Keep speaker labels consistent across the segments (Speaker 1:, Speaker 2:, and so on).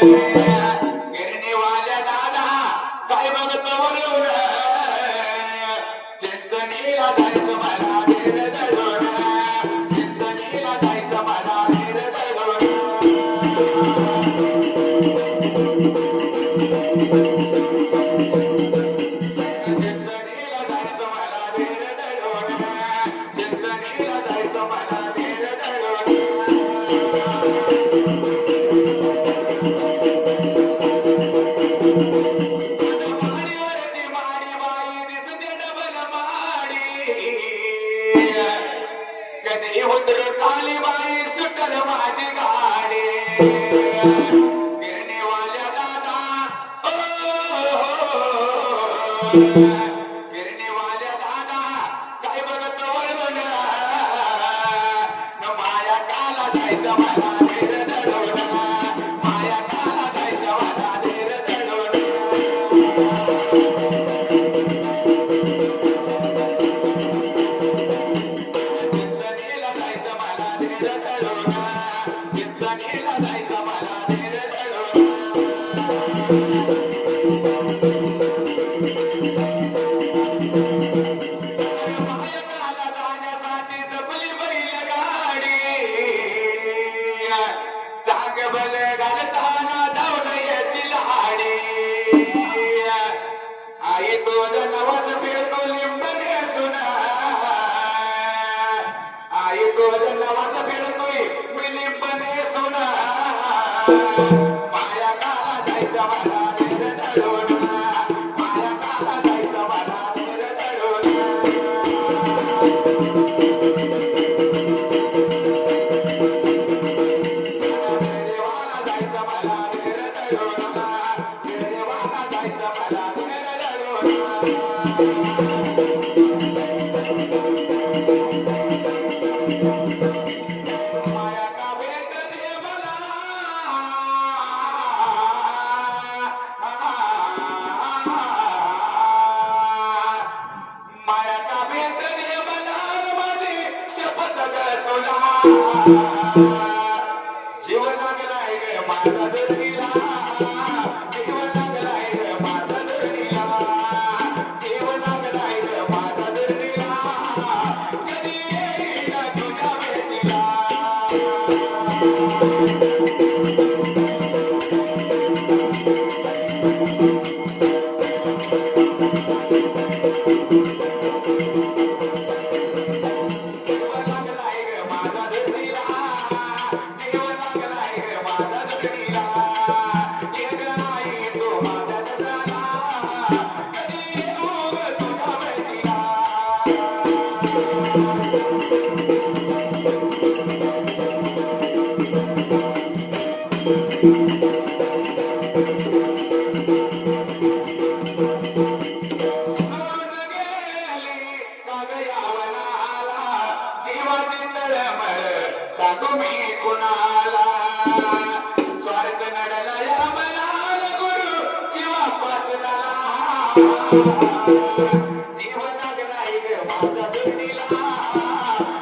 Speaker 1: गिरणीवाल्या दादा काय बघत बोलून चिंचणीला जायचं मला धीर धरून चिंचणीला जायचं मला धीर धरून चिंचणीला जायचं मला धीर धरून चिंचणीला जायचं मला धीर धरून कधी उतर खाली बाई सुटल माझी गाडी गिरणीवाल्या दादा गिरणीवाल्या दादा काय बघत वळून माया काला जायचं मला धीर धरून माया काला जायचं मला धीर धरून आई तो नवाज फिरतो लिंबने सुना आई तो नवाज फिरतोय मी लिंबने सुना माया काला जायचा मला धीर धरून माया काला जायचा मला धीर धरून देवाला जायचं मला धीर धरून देवाला जायचं मला धीर धरून माया का भेट दे मला माया का भेट दे मला माझी शपथ कर तुला जीव लागलाय ग माझा जगीला जीव लागलाय ग माझा जगीला जीव लागलाय ग माझा जगीला कधी येईल तुझ्या भेटीला जीव लागलाय ग माझा जगीला जीव लागलाय ग माझा जगीला एक नाही तो माझ्या जगाला कधी येऊ ग तुझ्या भेटीला सोडून गेली का ग यावनाला जीवाची तळमळ सांगू मी कुणाला स्वार्थ नडला या मनाला गुरु शिवा पाटलाला जीव लागलाय ग माझा जोडीला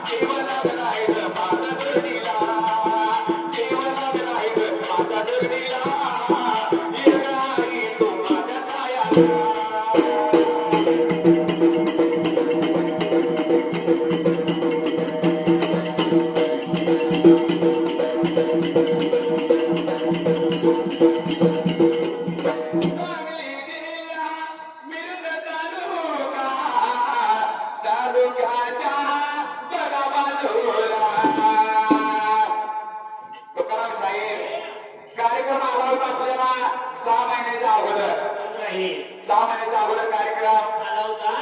Speaker 1: जीव लागलाय ग माझा जोडीला जीव लागलाय ग माझा जोडीला एक नाही तो माझ्या सायाला सांगली जिल्हा मिरज तालुक्याच्या बडा बाजूला तुकाराम साहेब कार्यक्रम आला होता आपल्याला 6 महिन्याच्या अगोदर 6 महिन्याच्या अगोदर कार्यक्रम आला होता.